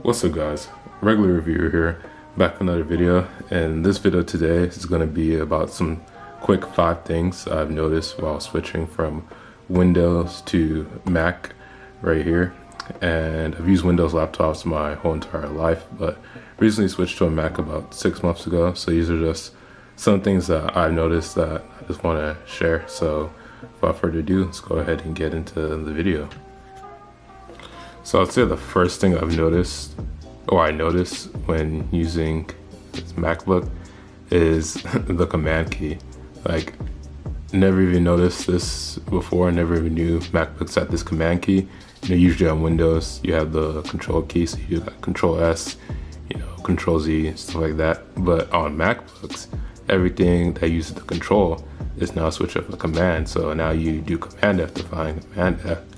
What's up guys, regular reviewer here, back with another video, and this video today is going to be about some quick 5 things I've noticed while switching from Windows to Mac right here. And I've used Windows laptops my whole entire life, but recently switched to a Mac about 6 months ago, so these are just some things that I've noticed that I just want to share. So without further ado, let's go ahead and get into the video. So I'd say the first thing I've noticed, or I noticed when using this MacBook, is the command key. Like, never even noticed this before. I never even knew MacBooks had this command key. You know, usually on Windows, you have the control key, so you got Control S, you know, Control Z, stuff like that. But on MacBooks, everything that uses the control is now switched up to command. So now you do Command F to find,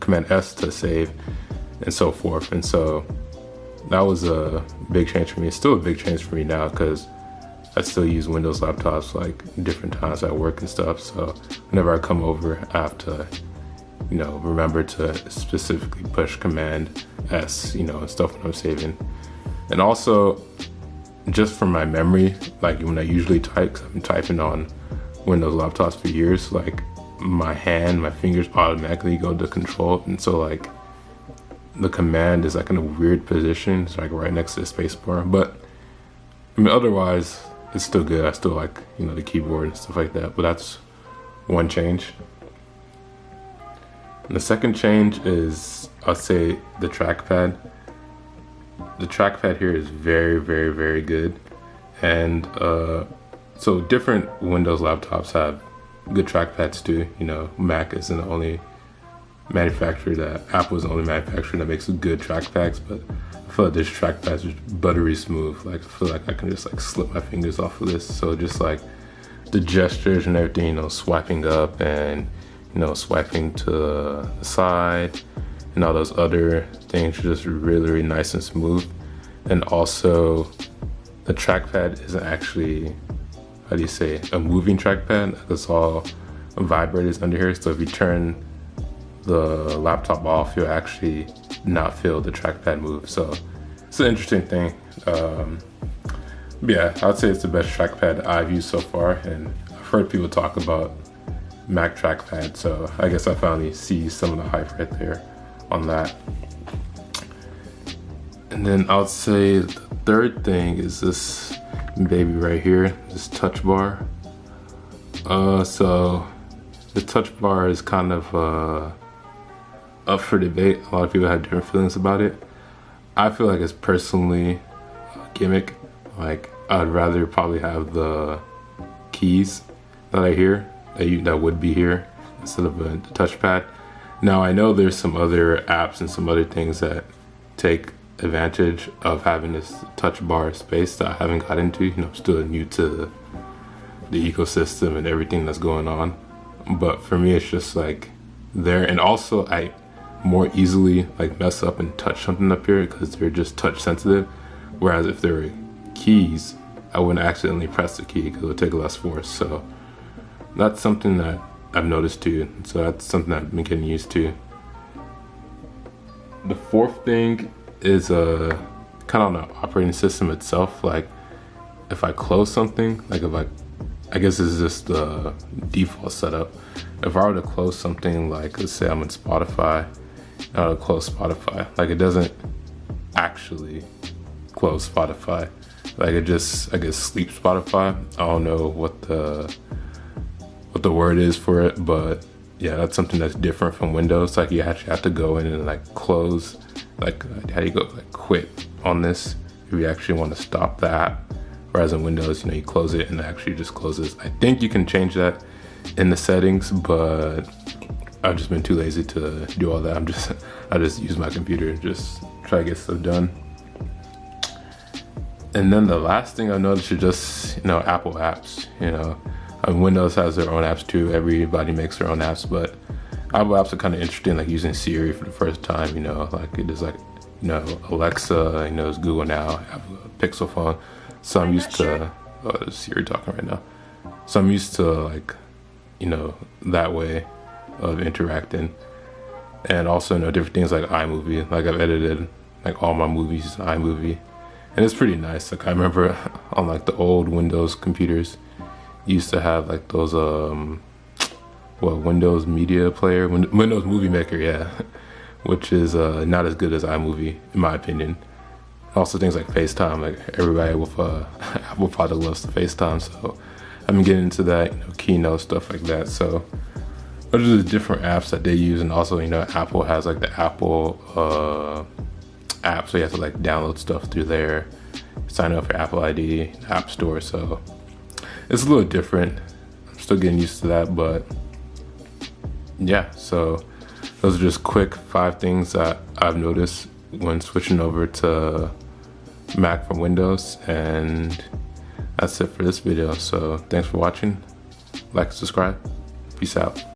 Command S to save, and so forth. And so that was a big change for me. It's still a big change for me now because I still use Windows laptops like different times at work and stuff. So whenever I come over, I have to, you know, remember to specifically push Command S, you know, and stuff when I'm saving. And also, just from my memory, like when I usually type, 'cause I've been typing on Windows laptops for years, like my fingers automatically go to control, and so like the command is like in a weird position. It's like right next to the space bar. But I mean, otherwise it's still good. I still like, you know, the keyboard and stuff like that. But that's one change. And the second change is, I'll say, the trackpad. The trackpad here is very, very, very good. And so different Windows laptops have good trackpads too. You know, Mac isn't the only manufacturer Apple is the only manufacturer that makes good trackpads, but I feel like this trackpad is just buttery smooth. Like, I feel like I can just like slip my fingers off of this. So just like the gestures and everything, you know, swiping up and, you know, swiping to the side and all those other things are just really, really nice and smooth. And also the trackpad isn't actually, how do you say, a moving trackpad. It's all vibrators under here. So if you turn the laptop off, you'll actually not feel the trackpad move. So it's an interesting thing. Yeah, I'd say it's the best trackpad I've used so far, and I've heard people talk about Mac trackpad, so I guess I finally see some of the hype right there on that. And then I would say the third thing is this baby right here, this touch bar. So the touch bar is kind of up for debate. A lot of people have different feelings about it. I feel like it's personally a gimmick. Like, I'd rather probably have the keys that I hear that would be here instead of the touchpad. Now I know there's some other apps and some other things that take advantage of having this touch bar space that I haven't got into. You know, I'm still new to the ecosystem and everything that's going on. But for me, it's just like there. And also I more easily like mess up and touch something up here because they're just touch sensitive. Whereas if there were keys, I wouldn't accidentally press the key because it would take less force. So that's something that I've noticed too. So that's something I've been getting used to. The fourth thing is kind of on the operating system itself. Like, if I close something, like if I guess this is just the default setup. If I were to close something, like let's say I'm in Spotify, I would close Spotify. Like, it doesn't actually close Spotify. Like, it just, I guess, sleep Spotify. I don't know what the word is for it, but yeah, that's something that's different from Windows. Like, you actually have to go in and like close, like how do you go like quit on this if you actually want to stop the app. Whereas in Windows, you know, you close it and it actually just closes. I think you can change that in the settings, but I've just been too lazy to do all that. I just use my computer and just try to get stuff done. And then the last thing I noticed is just, you know, Apple apps. You know, Windows has their own apps too. Everybody makes their own apps, but Apple apps are kind of interesting. Like using Siri for the first time. You know, like it is like, you know, Alexa. You know, it's Google now. I have a Pixel phone, so I'm used to Siri talking right now. So I'm used to like, you know, that way of interacting. And also, you know, different things like iMovie. Like, I've edited like all my movies in iMovie, and it's pretty nice. Like I remember on like the old Windows computers, you used to have like those Windows Media Player, Windows Movie Maker, yeah, which is not as good as iMovie in my opinion. Also things like FaceTime, like everybody with Apple product loves to FaceTime, so I've been getting into that, Keynote, stuff like that. So those are the different apps that they use, and also Apple has like the Apple app, so you have to like download stuff through there, sign up for Apple ID, App Store. So it's a little different. I'm still getting used to that, but yeah. So those are just quick 5 things that I've noticed when switching over to Mac from Windows, and that's it for this video. So thanks for watching. Like and subscribe. Peace out.